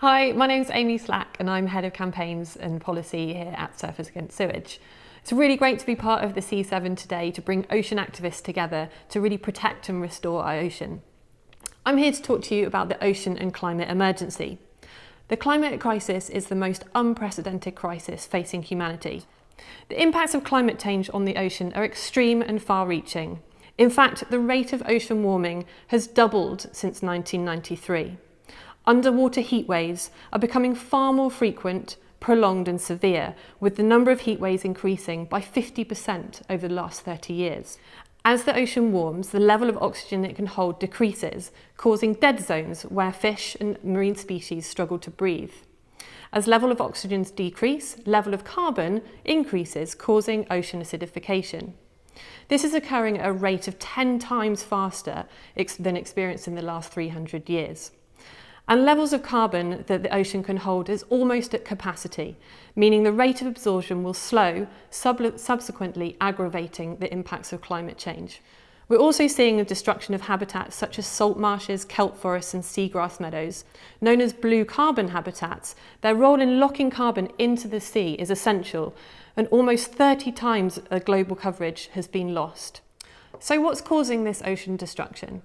Hi, my name's Amy Slack and I'm Head of Campaigns and Policy here at Surfers Against Sewage. It's really great to be part of the C7 today to bring ocean activists together to really protect and restore our ocean. I'm here to talk to you about the ocean and climate emergency. The climate crisis is the most unprecedented crisis facing humanity. The impacts of climate change on the ocean are extreme and far-reaching. In fact, the rate of ocean warming has doubled since 1993. Underwater heat waves are becoming far more frequent, prolonged and severe, with the number of heat waves increasing by 50% over the last 30 years. As the ocean warms, the level of oxygen it can hold decreases, causing dead zones where fish and marine species struggle to breathe. As level of oxygens decrease, level of carbon increases, causing ocean acidification. This is occurring at a rate of 10 times faster than experienced in the last 300 years. And levels of carbon that the ocean can hold is almost at capacity, meaning the rate of absorption will slow, subsequently aggravating the impacts of climate change. We're also seeing a destruction of habitats such as salt marshes, kelp forests and seagrass meadows. Known as blue carbon habitats, their role in locking carbon into the sea is essential, and almost 30 times a global coverage has been lost. So what's causing this ocean destruction?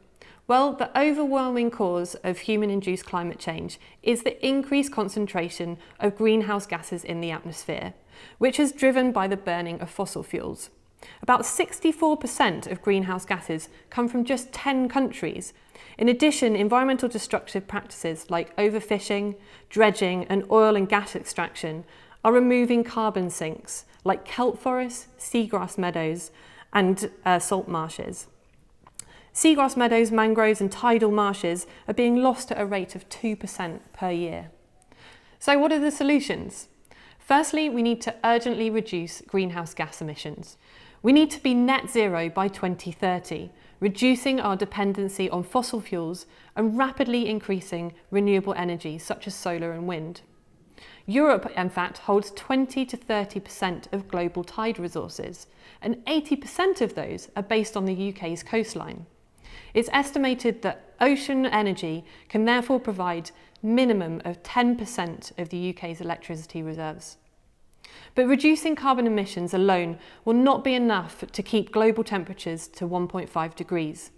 Well, the overwhelming cause of human-induced climate change is the increased concentration of greenhouse gases in the atmosphere, which is driven by the burning of fossil fuels. About 64% of greenhouse gases come from just 10 countries. In addition, environmental destructive practices like overfishing, dredging and oil and gas extraction are removing carbon sinks like kelp forests, seagrass meadows and salt marshes. Seagrass meadows, mangroves and tidal marshes are being lost at a rate of 2% per year. So what are the solutions? Firstly, we need to urgently reduce greenhouse gas emissions. We need to be net zero by 2030, reducing our dependency on fossil fuels and rapidly increasing renewable energy such as solar and wind. Europe, in fact, holds 20 to 30% of global tide resources, and 80% of those are based on the UK's coastline. It's estimated that ocean energy can therefore provide minimum of 10% of the UK's electricity reserves. But reducing carbon emissions alone will not be enough to keep global temperatures to 1.5 degrees.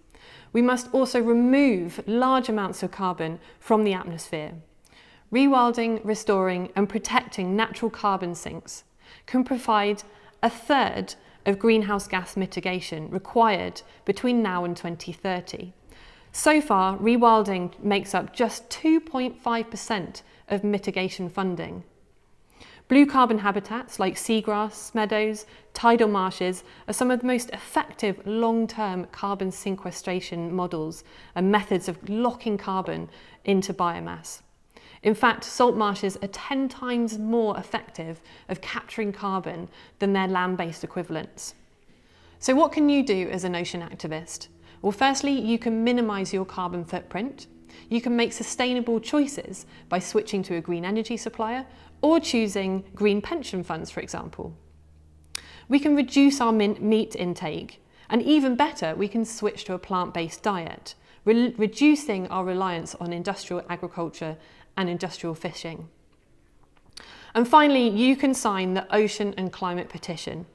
We must also remove large amounts of carbon from the atmosphere. Rewilding, restoring and protecting natural carbon sinks can provide a third of greenhouse gas mitigation required between now and 2030. So far, rewilding makes up just 2.5% of mitigation funding. Blue carbon habitats like seagrass, meadows, tidal marshes are some of the most effective long-term carbon sequestration models and methods of locking carbon into biomass. In fact, salt marshes are 10 times more effective of capturing carbon than their land-based equivalents. So what can you do as an ocean activist? Well, firstly, you can minimise your carbon footprint. You can make sustainable choices by switching to a green energy supplier or choosing green pension funds, for example. We can reduce our meat intake, and even better, we can switch to a plant-based diet, reducing our reliance on industrial agriculture and industrial fishing. And finally, you can sign the Ocean and Climate Petition.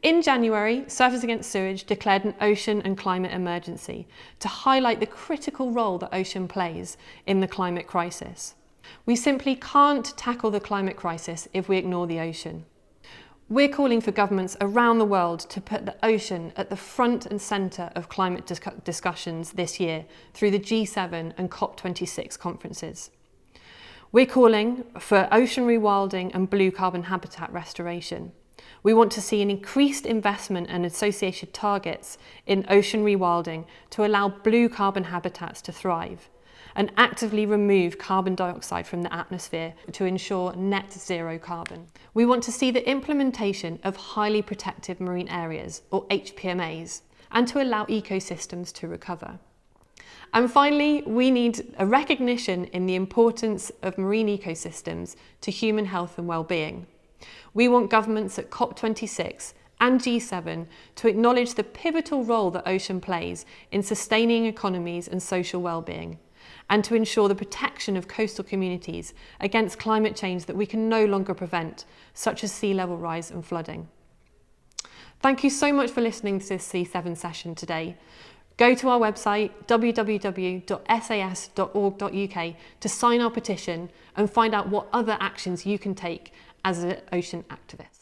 In January, Surfers Against Sewage declared an ocean and climate emergency to highlight the critical role the ocean plays in the climate crisis. We simply can't tackle the climate crisis if we ignore the ocean. We're calling for governments around the world to put the ocean at the front and centre of climate discussions this year through the G7 and COP26 conferences. We're calling for ocean rewilding and blue carbon habitat restoration. We want to see an increased investment and associated targets in ocean rewilding to allow blue carbon habitats to thrive, and actively remove carbon dioxide from the atmosphere to ensure net zero carbon. We want to see the implementation of highly protected marine areas, or HPMAs, and to allow ecosystems to recover. And finally, we need a recognition in the importance of marine ecosystems to human health and well-being. We want governments at COP26 and G7 to acknowledge the pivotal role that ocean plays in sustaining economies and social well-being, and to ensure the protection of coastal communities against climate change that we can no longer prevent, such as sea level rise and flooding. Thank you so much for listening to this C7 session today. Go to our website www.sas.org.uk to sign our petition and find out what other actions you can take as an ocean activist.